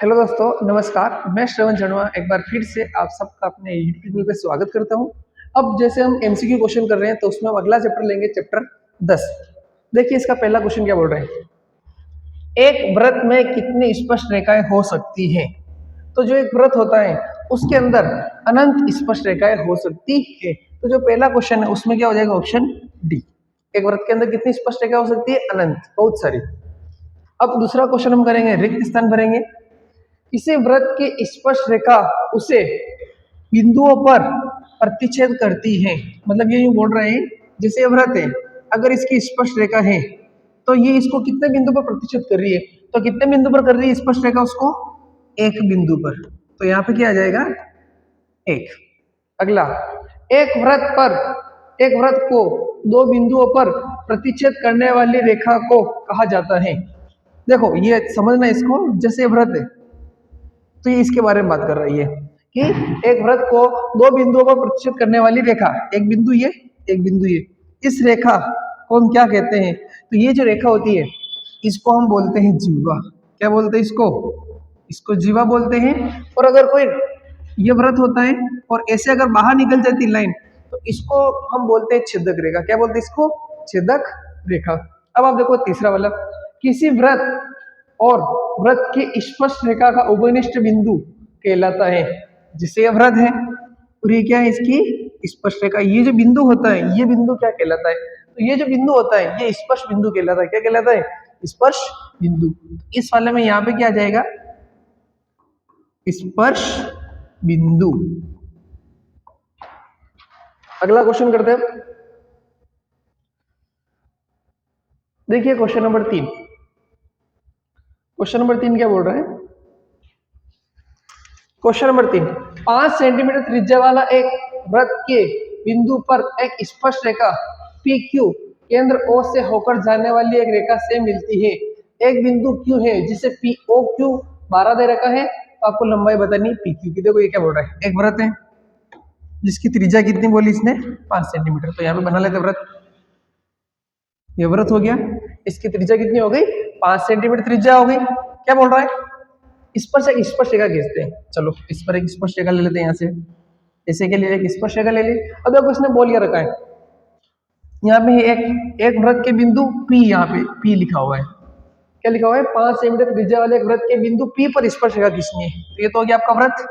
Hello दोस्तों, नमस्कार। मैं श्रवण चढ़वा एक बार फिर से आप सबका अपने यूट्यूब चैनल पे स्वागत करता हूं। अब जैसे हम एमसीक्यू क्वेश्चन कर रहे हैं तो उसमें हम अगला चैप्टर लेंगे, चैप्टर 10। देखिए इसका पहला क्वेश्चन क्या बोल रहे हैं। एक वृत्त में कितनी स्पष्ट रेखाएं हो सकती हैं। तो जो एक वृत्त होता है उसके अंदर अनंत स्पष्ट रेखाएं हो सकती है। तो जो पहला क्वेश्चन है उसमें क्या हो जाएगा, ऑप्शन डी। एक वृत्त के अंदर कितनी स्पष्ट रेखा हो सकती है, अनंत, बहुत सारी। अब दूसरा क्वेश्चन हम करेंगे, रिक्त स्थान भरेंगे। किसी वृत्त की स्पष्ट रेखा उसे बिंदुओं पर प्रतिच्छेद करती है। मतलब ये यूं बोल रहे हैं, जैसे ये वृत्त है, अगर इसकी स्पष्ट रेखा है तो ये इसको कितने बिंदु पर प्रतिच्छेद कर रही है। तो कितने बिंदु पर कर रही है स्पष्ट रेखा उसको, एक बिंदु पर। तो यहाँ पे क्या आ जाएगा, एक। अगला, एक वृत्त पर एक वृत्त को दो बिंदुओं पर प्रतिच्छेद करने वाली रेखा को कहा जाता है। देखो ये समझना, इसको जैसे वृत्त है तो ये इसके बारे में बात कर रही है कि एक वृत्त को दो बिंदुओं पर प्रतिच्छेद करने वाली रेखा, एक बिंदु ये, एक बिंदु ये, इस रेखा को हम क्या कहते हैं। तो ये जो रेखा होती है इसको हम बोलते हैं जीवा। क्या बोलते हैं इसको, इसको जीवा बोलते हैं। और अगर कोई ये वृत्त होता है और ऐसे अगर बाहर निकल जाती लाइन तो इसको हम बोलते हैं छेदक रेखा। क्या बोलते हैं इसको, छेदक रेखा। अब आप देखो तीसरा वाला, किसी वृत्त और वृत्त की स्पष्ट रेखा का उभयनिष्ठ बिंदु कहलाता है। जिसे यह वृत्त है और ये क्या है, इसकी स्पष्ट रेखा। ये जो बिंदु होता है ये बिंदु क्या कहलाता है, तो ये जो बिंदु होता है ये स्पर्श बिंदु कहलाता है। क्या कहलाता है, स्पर्श बिंदु। इस वाले में यहाँ पे क्या आ जाएगा, स्पर्श बिंदु। अगला क्वेश्चन करते हैं। देखिए क्वेश्चन नंबर 3। क्वेश्चन नंबर 3 क्या बोल रहा है। क्वेश्चन नंबर 3, 5 सेंटीमीटर त्रिज्या वाला एक वृत्त के बिंदु पर एक स्पष्ट रेखा PQ केंद्र O से होकर जाने वाली एक रेखा से मिलती है। एक बिंदु Q है जिसे POQ 12 दे रखा है। तो आपको लंबाई बतानी PQ की। देखो ये क्या बोल रहा है, एक वृत्त है जिसकी त्रिज्या कितनी बोली इसने, 5 सेंटीमीटर। तो यहाँ पे बना लेते वृत्त। ये वृत्त हो गया, इसकी त्रिज्या कितनी हो गई, 5 सेंटीमीटर त्रिज्या हो गई। क्या बोल रहा है, इस पर से एक स्पर्श रेखा खींचते हैं। चलो इस पर एक स्पर्श रेखा ले लेते हैं, यहाँ से ऐसे के लिए एक स्पर्श रेखा ले ली। अब देखो इसने बोल रखा है यहाँ पे एक वृत्त के बिंदु P, यहाँ पे P लिखा हुआ है। क्या लिखा हुआ है, 5 सेंटीमीटर त्रिज्या वाले एक वृत्त के बिंदु P पर स्पर्श रेखा खींचनी है। तो ये तो हो गया आपका वृत्त,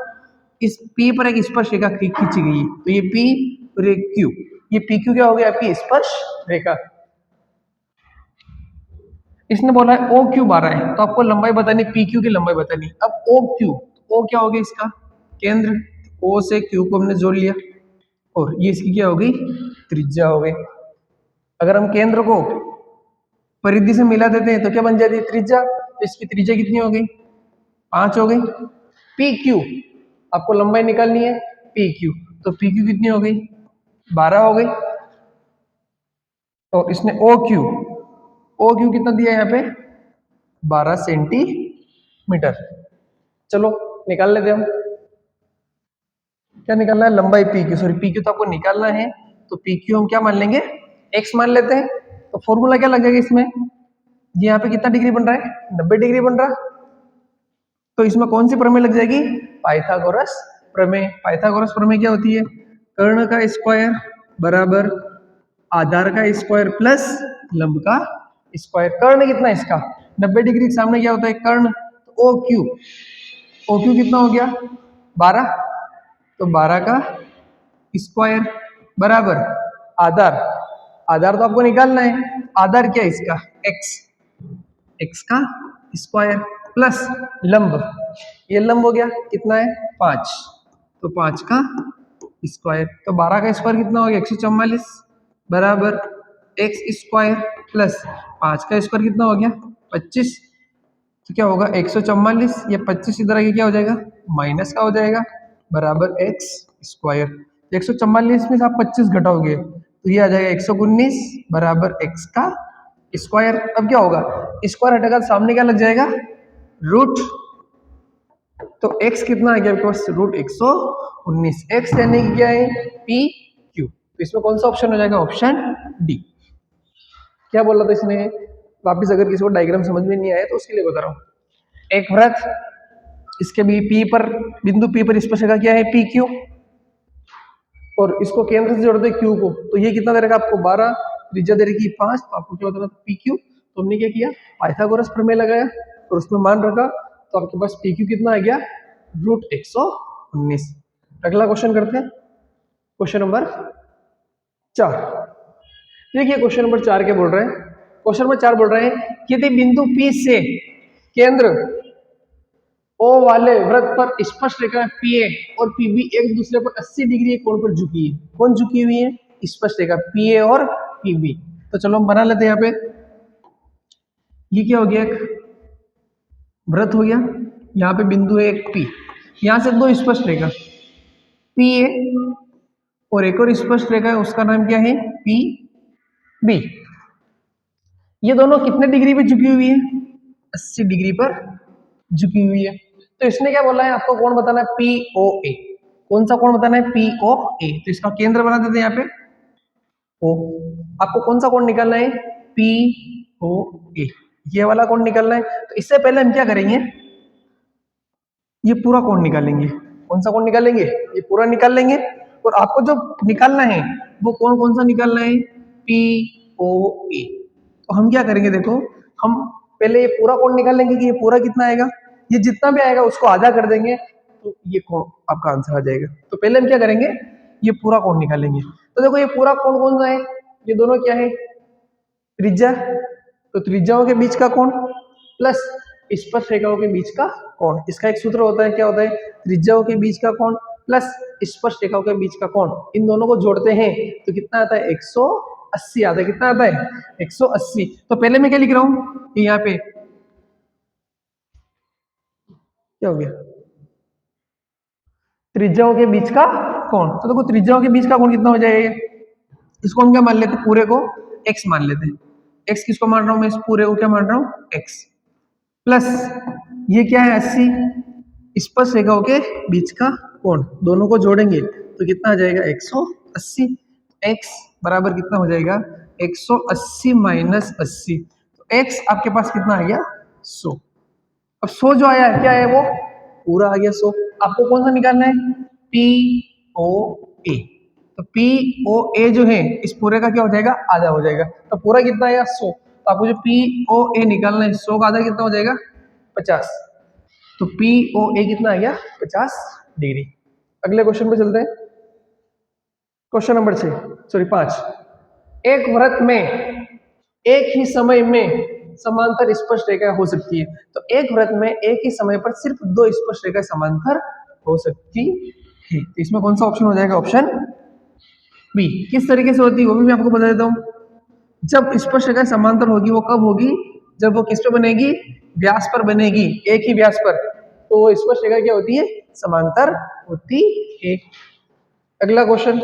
इस P पर एक स्पर्श रेखा खींची गई है। तो ये P और ये Q, ये PQ क्या हो गया आपकी स्पर्श रेखा। इसने बोला है OQ 12 है, तो आपको लंबाई बतानी, PQ की लंबाई बतानी। अब OQ, O क्या हो गया इसका केंद्र, O से Q को हमने जोड़ लिया और ये इसकी क्या हो गई, त्रिज्या हो गई। अगर हम केंद्र को परिधि से मिला देते हैं तो क्या बन जाती है, त्रिज्या। तो इसकी त्रिज्या कितनी हो गई, 5 हो गई। PQ, आपको लंबाई निकालनी है PQ, तो PQ कितनी हो गई, 12 हो गई। और इसने OQ कितना दिया यहाँ पे, 12 सेंटीमीटर। चलो निकाल लेते हम। क्या निकालना है, लंबाई PQ, सॉरी PQ तो आपको निकालना है। तो PQ हम क्या मान लेंगे, x मान लेते हैं। तो फॉर्मूला क्या लगेगा इसमें, ये यहाँ पे कितना डिग्री बन रहा है, 90 डिग्री बन रहा। तो इसमें कौन सी प्रमेय लग जाएगी, पाइथागोरस प्रमेय। पाइथागोरस प्रमेय क्या होती है, कर्ण का स्क्वायर बराबर आधार का स्क्वायर प्लस लंब का स्क्वायर। कर्ण कितना है इसका, 90 डिग्री के सामने क्या होता है कर्ण। तो OQ कितना हो गया, 12। तो 12 का स्क्वायर बराबर आधार, आधार तो आपको निकालना है, आधार क्या है इसका, x का स्क्वायर प्लस लंब, ये लंब हो गया कितना है 5, तो 5 का स्क्वायर। तो 12 का स्क्वायर कितना हो गया 144 बराबर x स्क्वायर प्लस 5 का स्क्वायर कितना हो गया 25। तो क्या होगा 144, ये 25 इधर आगे क्या हो जाएगा, माइनस का हो जाएगा बराबर x स्क्वायर। 144 में से आप 25 घटाओगे तो ये आ जाएगा 119 बराबर x का स्क्वायर। अब क्या होगा, स्क्वायर हटेगा सामने क्या लग जाएगा, रूट। तो x कितना आ गया आपके पास, रूट 119। x यानी कि क्या है, PQ। तो इसमें कौन सा ऑप्शन हो जाएगा, ऑप्शन डी। क्या बोला था इसने, वापिस अगर किसी को डायग्राम समझ में नहीं आया तो उसके लिए बता रहा हूँ। एक वृत्त इसके भी पी पर, बिंदु पी पर स्पर्शरेखा क्या है, पी क्यू, और इसको केंद्र से जोड़ते क्यू को, तो ये कितना दे रखा आपको 12, त्रिज्या दे रखी 5, तो आपको क्या बताना पी क्यू। तो हमने क्या किया, पाइथागोरस प्रमेय लगाया और उसमें मान रखा, तो आपके पास पी क्यू कितना आ गया, √119। अगला क्वेश्चन करते हैं, क्वेश्चन नंबर 4। देखिए क्वेश्चन नंबर 4 क्या बोल रहे हैं, क्वेश्चन नंबर 4 बोल रहे हैं कि यदि बिंदु पी से केंद्र ओ वाले वृत्त पर स्पर्श रेखा पीए और पीबी एक दूसरे पर 80 डिग्री कोण पर झुकी है। कौन झुकी हुई है, स्पर्श रेखा पीए और पीबी। तो चलो हम बना लेते हैं। यहाँ पे ये क्या हो गया, एक वृत्त हो गया, यहाँ पे बिंदु है एक पी, यहाँ से दो स्पर्श रेखा पी ए और एक और स्पर्श रेखा है, उसका नाम क्या है, पी बी। ये दोनों कितने डिग्री पे झुकी हुई है, 80 डिग्री पर झुकी हुई है। तो इसने क्या बोला है, आपको कोण बताना है पी ओ ए। कौन सा कोण बताना है, पी ओ ए। तो इसका केंद्र बना देते हैं यहाँ पे ओ। आपको कौन सा कोण निकालना है, पी ओ ए, ये वाला कोण निकालना है। तो इससे पहले हम क्या करेंगे, ये पूरा कोण निकालेंगे। कौन सा कोण निकालेंगे, ये पूरा निकाल लेंगे। और आपको जो निकालना है वो कौन कौन सा निकालना है, पी ओ ए। तो हम क्या करेंगे, देखो हम पहले ये पूरा कोण निकाल लेंगे कि ये पूरा कितना आएगा, ये जितना भी आएगा उसको आधा कर देंगे, तो ये कोण आपका आंसर आ जाएगा। तो पहले हम क्या करेंगे, ये पूरा कोण निकालेंगे। तो देखो ये पूरा कोण कौन सा है, ये दोनों क्या है, त्रिज्या। तो त्रिज्याओं के बीच का कोण प्लस स्पर्श रेखाओं के बीच का कोण, इसका एक सूत्र होता है, क्या होता है, त्रिज्याओं के बीच का कोण प्लस स्पर्श रेखाओं के बीच का कोण, इन दोनों को जोड़ते हैं तो कितना आता है, 180 आता है। कितना आता है, 180। तो पहले मैं क्या लिख रहा हूं कि यहाँ पे क्या हो गया, त्रिज्याओं के बीच का कोण। तो देखो त्रिज्याओं के बीच का कोण कितना हो जाएगा, इसको हम क्या मान लेते हैं, पूरे को x मान लेते हैं। x किसको मान रहा हूं मैं, इस पूरे को क्या मान रहा हूं, x प्लस ये क्या है 80, स्पर्श रेखाओं के बीच का कोण, दोनों को जोड़ेंगे तो कितना आ जाएगा 180। x बराबर कितना हो जाएगा, 180 माइनस 80, तो x आपके पास कितना आ गया 100। अब 100 जो आया है क्या है, वो पूरा आ गया 100। आपको कौन सा निकालना है, पी ओ ए। तो पी ओ ए जो है इस पूरे का क्या हो जाएगा, आधा हो जाएगा। तो पूरा कितना आया 100, तो आपको जो पी ओ ए निकालना है, 100 का आधा कितना हो जाएगा 50। तो पी ओ ए कितना आ गया 50 डिग्री। अगले क्वेश्चन पे चलते हैं, क्वेश्चन नंबर 5। एक वृत्त में एक ही समय में समांतर स्पर्श रेखाएं हो सकती है। तो एक वृत्त में एक ही समय पर सिर्फ दो स्पर्श रेखाएं समांतर हो सकती है। तो इसमें कौन सा ऑप्शन हो जाएगा, ऑप्शन बी। किस तरीके से होती है वो भी मैं आपको बता देता हूँ। जब स्पर्श रेखा समांतर होगी वो कब होगी, जब वो किस पे बनेगी, व्यास पर बनेगी, एक ही व्यास पर, तो वो स्पर्श रेखा क्या होती है, समांतर होती है। अगला क्वेश्चन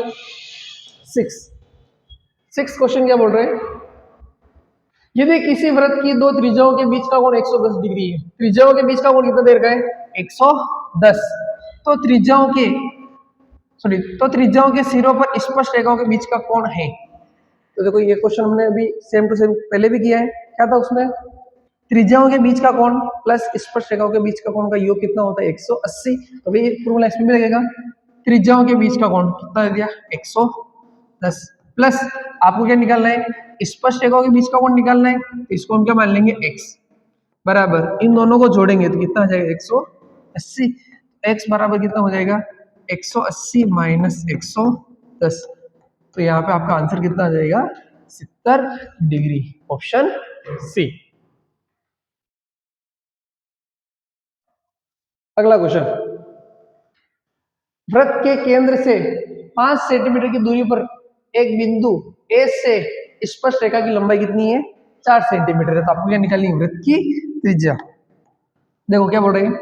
6 क्वेश्चन क्या बोल रहे हैं, यदि किसी वृत्त की दो त्रिज्याओं के बीच का कोण 110 डिग्री है, त्रिज्याओं के बीच का कोण कितना देर का है, 110, तो त्रिज्याओं के सिरों पर स्पर्श रेखाओं के बीच का कोण है। तो देखो ये क्वेश्चन हमने अभी सेम टू सेम पहले भी किया है, क्या था उसमें, त्रिज्याओं के बीच का कोण प्लस स्पर्श रेखाओं के बीच का कोण का योग कितना होता है, 180। तो भाई फॉर्मूला इसमें भी लगेगा, त्रिज्याओं के बीच का कोण कितना दे दिया 110, प्लस आपको क्या निकालना है, स्पर्श रेखाओं के बीच का कोण निकालना है, तो इसको हम क्या मान लेंगे x बराबर, इन दोनों को जोड़ेंगे तो कितना आ जाएगा 180। x बराबर कितना हो जाएगा 180 माइनस 110, तो यहाँ पे आपका आंसर कितना आ जाएगा 70 डिग्री, ऑप्शन सी। अगला क्वेश्चन, वृत्त के केंद्र से 5 सेंटीमीटर की दूरी पर एक बिंदु ए से स्पर्श रेखा की लंबाई कितनी है, 4 सेंटीमीटर है। तो आपको क्या निकालनी है, वृत्त की त्रिज्या। देखो क्या बोल रहे हैं,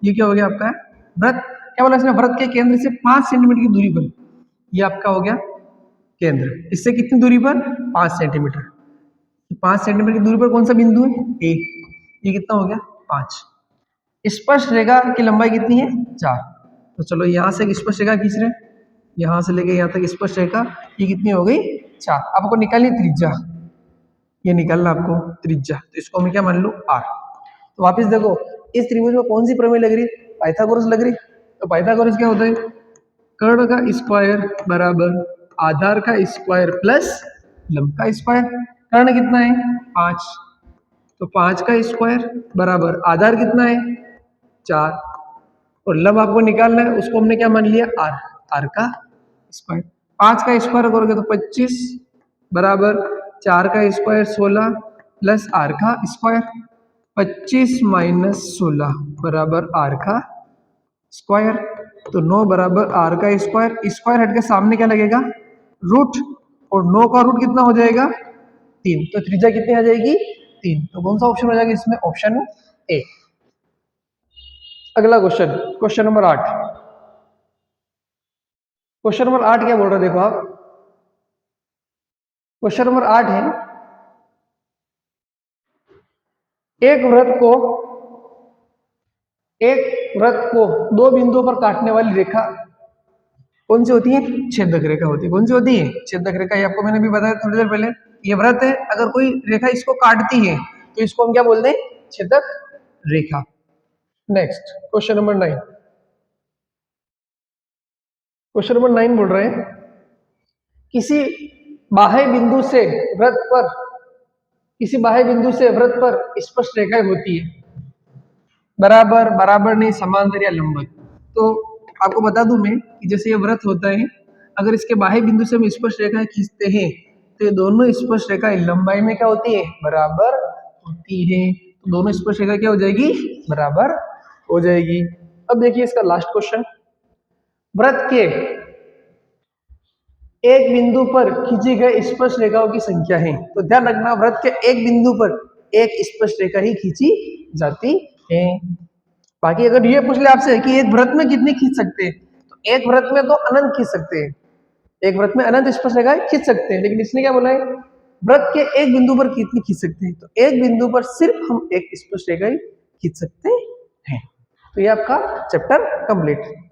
ये क्या हो गया आपका वृत्त, क्या बोला इसने, वृत्त के केंद्र से 5 सेंटीमीटर की दूरी पर, ये आपका हो गया केंद्र, इससे कितनी दूरी पर 5 सेंटीमीटर। 5 सेंटीमीटर की दूरी पर कौन सा बिंदु है, ए, ये कितना हो गया 5। स्पर्श रेखा की लंबाई कितनी है 4। तो चलो यहां से एक स्पर्श रेखा खींच रहे हैं, यहां से लेके यहां तक स्पर्श रेखा, ये कितनी हो गई 4। आपको निकालनी त्रिज्या, ये निकालना आपको त्रिज्या, तो इसको मैं क्या मान लू r। तो वापस देखो इस त्रिभुज में कौन सी प्रमेय लग रही है, पाइथागोरस लग रही। तो पाइथागोरस क्या होता है, कर्ण का स्क्वायर बराबर आधार का स्क्वायर प्लस लंब का स्क्वायर। कर्ण कितना है 5, तो 5 का स्क्वायर बराबर आधार कितना है 4, और लंब आपको निकालना है, उसको हमने क्या मान लिया आर, आर का स्क्वायर। 5 का स्क्वायर करोगे तो 25 बराबर 4 का स्क्वायर 16 प्लस आर का स्क्वायर। 25 माइनस 16 बराबर आर का स्क्वायर, तो 9 बराबर आर का स्क्वायर। स्क्वायर हट के सामने क्या लगेगा रूट, और 9 का रूट कितना हो जाएगा 3, तो त्रिज्या कितनी आ जाएगी 3। तो कौन सा ऑप्शन हो जाएगा इसमें, ऑप्शन ए। अगला question, question number 8। Question number 8 क्या बोल रहा है देखो आप, क्वेश्चन नंबर 8 है एक वृत्त को दो बिंदुओं पर काटने वाली रेखा कौन सी होती है, छेदक रेखा होती है। कौन सी होती है, छेदक रेखा। ये आपको मैंने भी बताया थोड़ी देर पहले। ये वृत्त है, अगर कोई रेखा इसको काटती है तो इसको हम क्या बोलते हैं, छेदक रेखा। Next question number 9। Question number 9 बोल रहे हैं किसी बाह्य बिंदु से वृत्त पर स्पष्ट रेखाएं होती है, बराबर, बराबर नहीं, समांतर या लंबवत। तो आपको बता दूं मैं कि जैसे ये वृत्त होता है, अगर इसके बाह्य बिंदु से हम स्पष्ट रेखाएं खींचते हैं तो ये दोनों स्पष्ट रेखाएं लंबाई में क्या होती है, बराबर होती है। तो दोनों स्पष्ट रेखा क्या हो जाएगी, बराबर हो जाएगी। अब देखिए इसका लास्ट क्वेश्चन, वृत्त के एक बिंदु पर खींची गई स्पष्ट रेखाओं की संख्या है। तो ध्यान रखना, वृत्त के एक बिंदु पर एक स्पष्ट रेखा ही खींची जाती है। बाकी अगर ये पूछ ले आपसे कि एक वृत्त में कितनी खींच सकते हैं, तो एक वृत्त में तो अनंत खींच सकते हैं, एक वृत्त में अनंत स्पष्ट रेखाएं खींच सकते हैं। लेकिन इसने क्या बोला है, वृत्त के एक बिंदु पर कितनी खींच सकते हैं, तो एक बिंदु पर सिर्फ हम एक स्पष्ट रेखा ही खींच सकते हैं। तो ये आपका चैप्टर कंप्लीट।